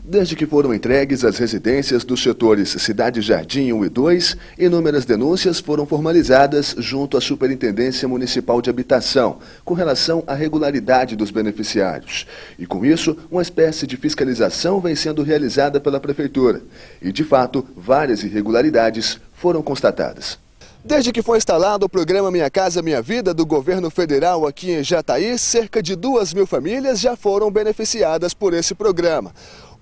Desde que foram entregues as residências dos setores Cidade Jardim 1 e 2, inúmeras denúncias foram formalizadas junto à Superintendência Municipal de Habitação, com relação à regularidade dos beneficiários. E com isso, uma espécie de fiscalização vem sendo realizada pela Prefeitura. E, de fato, várias irregularidades foram constatadas. Desde que foi instalado o programa Minha Casa Minha Vida do governo federal aqui em Jataí, cerca de 2.000 famílias já foram beneficiadas por esse programa.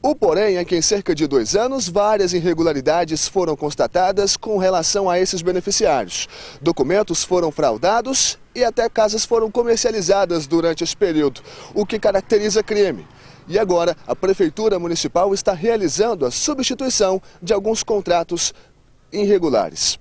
O porém é que em cerca de 2 anos, várias irregularidades foram constatadas com relação a esses beneficiários. Documentos foram fraudados e até casas foram comercializadas durante esse período, o que caracteriza crime. E agora, a Prefeitura Municipal está realizando a substituição de alguns contratos irregulares.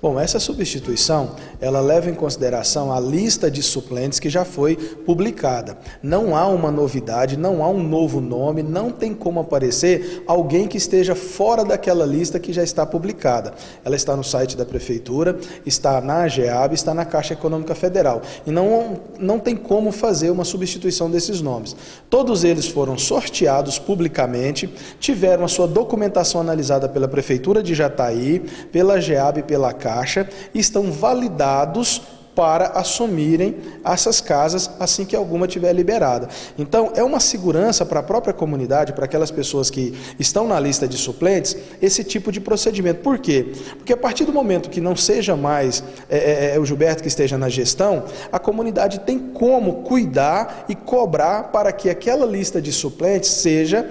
Bom, essa substituição, ela leva em consideração a lista de suplentes que já foi publicada. Não há uma novidade, não há um novo nome, não tem como aparecer alguém que esteja fora daquela lista que já está publicada. Ela está no site da Prefeitura, está na AGEAB, está na Caixa Econômica Federal. E não tem como fazer uma substituição desses nomes. Todos eles foram sorteados publicamente, tiveram a sua documentação analisada pela Prefeitura de Jataí, pela AGEAB e pela Caixa, e estão validados para assumirem essas casas assim que alguma tiver liberada. Então, é uma segurança para a própria comunidade, para aquelas pessoas que estão na lista de suplentes, esse tipo de procedimento. Por quê? Porque a partir do momento que não seja mais o Gilberto que esteja na gestão, a comunidade tem como cuidar e cobrar para que aquela lista de suplentes seja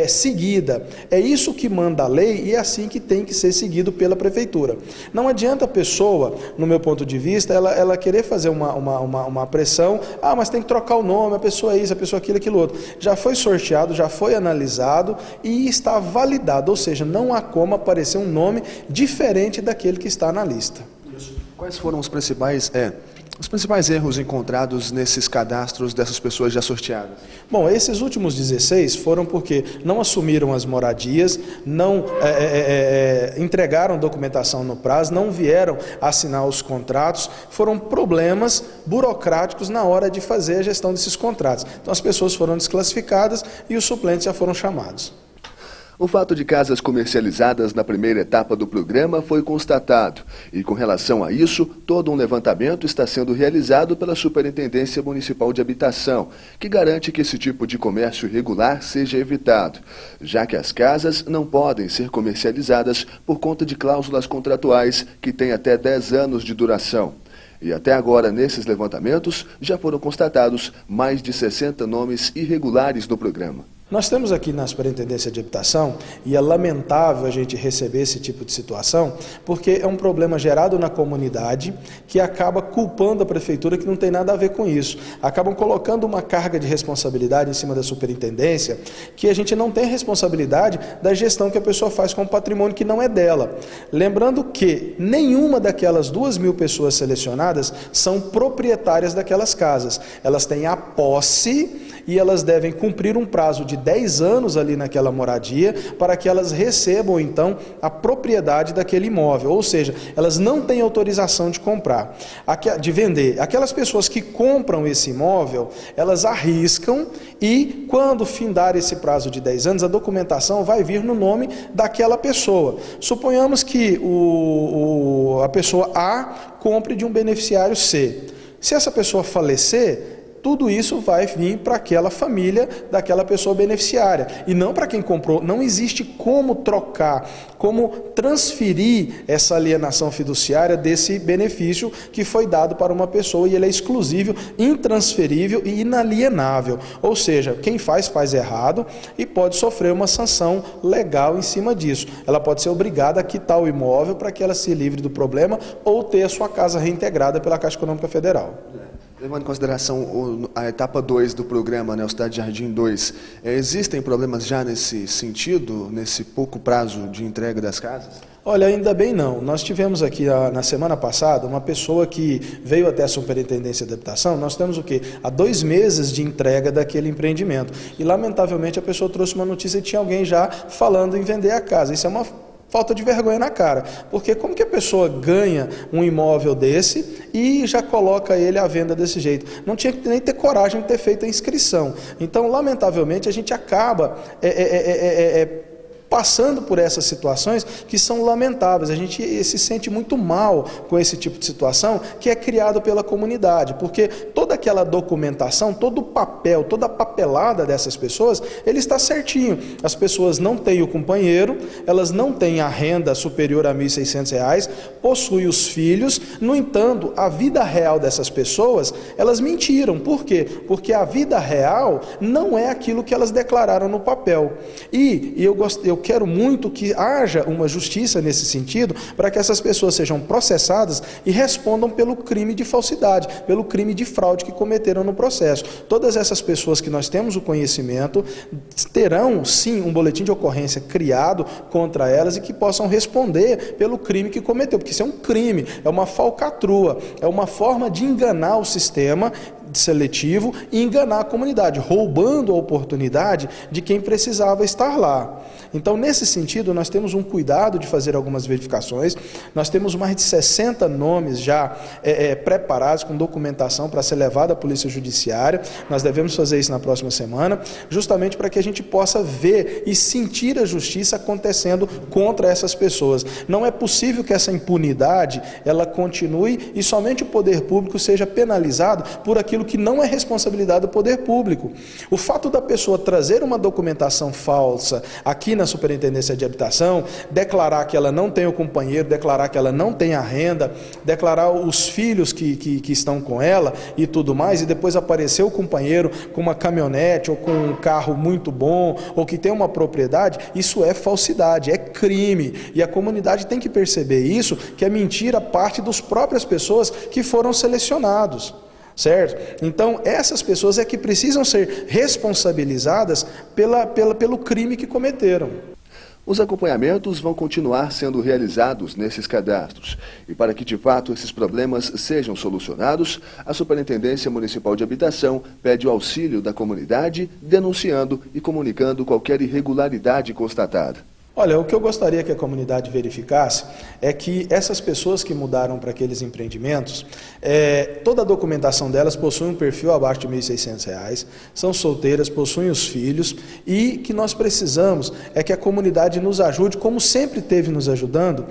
seguida. É isso que manda a lei e é assim que tem que ser seguido pela Prefeitura. Não adianta a pessoa, no meu ponto de vista, ela querer fazer uma pressão, mas tem que trocar o nome, a pessoa é isso, a pessoa aquilo, aquilo outro. Já foi sorteado, já foi analisado e está validado, ou seja, não há como aparecer um nome diferente daquele que está na lista. Quais foram os principais erros encontrados nesses cadastros dessas pessoas já sorteadas? Bom, esses últimos 16 foram porque não assumiram as moradias, não entregaram documentação no prazo, não vieram assinar os contratos, foram problemas burocráticos na hora de fazer a gestão desses contratos. Então as pessoas foram desclassificadas e os suplentes já foram chamados. O fato de casas comercializadas na primeira etapa do programa foi constatado e, com relação a isso, todo um levantamento está sendo realizado pela Superintendência Municipal de Habitação, que garante que esse tipo de comércio irregular seja evitado, já que as casas não podem ser comercializadas por conta de cláusulas contratuais que têm até 10 anos de duração. E até agora, nesses levantamentos, já foram constatados mais de 60 nomes irregulares no programa. Nós temos aqui na Superintendência de Habitação, e é lamentável a gente receber esse tipo de situação, porque é um problema gerado na comunidade que acaba culpando a Prefeitura, que não tem nada a ver com isso. Acabam colocando uma carga de responsabilidade em cima da Superintendência, que a gente não tem responsabilidade da gestão que a pessoa faz com o patrimônio que não é dela. Lembrando que nenhuma daquelas 2.000 pessoas selecionadas são proprietárias daquelas casas. Elas têm a posse e elas devem cumprir um prazo de 10 anos ali naquela moradia para que elas recebam, então, a propriedade daquele imóvel. Ou seja, elas não têm autorização de comprar, de vender. Aquelas pessoas que compram esse imóvel, elas arriscam e, quando findar esse prazo de 10 anos, a documentação vai vir no nome daquela pessoa. Suponhamos que a pessoa A compre de um beneficiário C. Se essa pessoa falecer, tudo isso vai vir para aquela família daquela pessoa beneficiária e não para quem comprou. Não existe como trocar, como transferir essa alienação fiduciária desse benefício que foi dado para uma pessoa e ele é exclusivo, intransferível e inalienável. Ou seja, quem faz errado e pode sofrer uma sanção legal em cima disso. Ela pode ser obrigada a quitar o imóvel para que ela se livre do problema ou ter a sua casa reintegrada pela Caixa Econômica Federal. Levando em consideração a etapa 2 do programa, o Cidade Jardim 2, existem problemas já nesse sentido, nesse pouco prazo de entrega das casas? Olha, ainda bem não. Nós tivemos aqui na semana passada uma pessoa que veio até a Superintendência de Habitação. Nós temos o quê? Há 2 meses de entrega daquele empreendimento. E lamentavelmente a pessoa trouxe uma notícia de que tinha alguém já falando em vender a casa. Isso é uma Falta de vergonha na cara, porque como que a pessoa ganha um imóvel desse e já coloca ele à venda desse jeito? Não tinha que nem ter coragem de ter feito a inscrição. Então, lamentavelmente, a gente acaba passando por essas situações que são lamentáveis. A gente se sente muito mal com esse tipo de situação que é criado pela comunidade, porque toda aquela documentação, todo o papel, toda a papelada dessas pessoas, ele está certinho. As pessoas não têm o companheiro, elas não têm a renda superior a R$ 1.600, possuem os filhos. No entanto, a vida real dessas pessoas, elas mentiram. Por quê? Porque a vida real não é aquilo que elas declararam no papel. E eu quero muito que haja uma justiça nesse sentido, para que essas pessoas sejam processadas e respondam pelo crime de falsidade, pelo crime de fraude que cometeram no processo. Todas essas pessoas que nós temos o conhecimento terão sim um boletim de ocorrência criado contra elas e que possam responder pelo crime que cometeu, porque isso é um crime, é uma falcatrua, é uma forma de enganar o sistema seletivo e enganar a comunidade, roubando a oportunidade de quem precisava estar lá. Então, nesse sentido, nós temos um cuidado de fazer algumas verificações. Nós temos mais de 60 nomes já preparados com documentação para ser levado à Polícia Judiciária. Nós devemos fazer isso na próxima semana, justamente para que a gente possa ver e sentir a justiça acontecendo contra essas pessoas. Não é possível que essa impunidade ela continue e somente o poder público seja penalizado por aquilo que não é responsabilidade do poder público. O fato da pessoa trazer uma documentação falsa aqui na Superintendência de Habitação, declarar que ela não tem o companheiro, declarar que ela não tem a renda, declarar os filhos que estão com ela e tudo mais, e depois aparecer o companheiro com uma caminhonete ou com um carro muito bom, ou que tem uma propriedade, isso é falsidade, é crime. E a comunidade tem que perceber isso, que a mentira parte das próprias pessoas que foram selecionados. Certo? Então, essas pessoas é que precisam ser responsabilizadas pelo crime que cometeram. Os acompanhamentos vão continuar sendo realizados nesses cadastros. E para que, de fato, esses problemas sejam solucionados, a Superintendência Municipal de Habitação pede o auxílio da comunidade, denunciando e comunicando qualquer irregularidade constatada. Olha, o que eu gostaria que a comunidade verificasse é que essas pessoas que mudaram para aqueles empreendimentos, toda a documentação delas possui um perfil abaixo de R$ 1.600, são solteiras, possuem os filhos, e que nós precisamos é que a comunidade nos ajude, como sempre teve nos ajudando,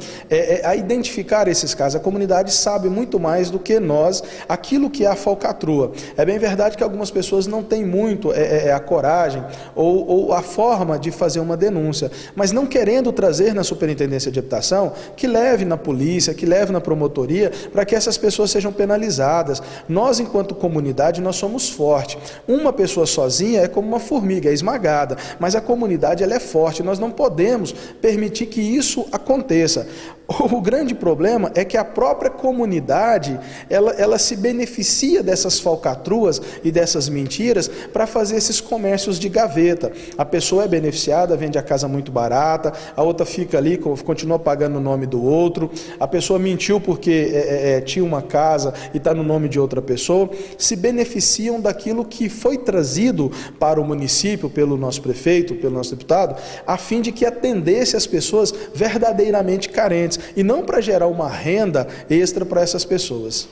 a identificar esses casos. A comunidade sabe muito mais do que nós aquilo que é a falcatrua. É bem verdade que algumas pessoas não têm muito a coragem ou a forma de fazer uma denúncia, mas não querendo trazer na Superintendência de Habitação, que leve na polícia, que leve na promotoria, para que essas pessoas sejam penalizadas. Nós, enquanto comunidade, nós somos fortes. Uma pessoa sozinha é como uma formiga, é esmagada, mas a comunidade ela é forte, nós não podemos permitir que isso aconteça. O grande problema é que a própria comunidade, ela se beneficia dessas falcatruas e dessas mentiras para fazer esses comércios de gaveta. A pessoa é beneficiada, vende a casa muito barata, a outra fica ali, continua pagando o nome do outro, a pessoa mentiu porque tinha uma casa e está no nome de outra pessoa, se beneficiam daquilo que foi trazido para o município, pelo nosso prefeito, pelo nosso deputado, a fim de que atendesse as pessoas verdadeiramente carentes, e não para gerar uma renda extra para essas pessoas.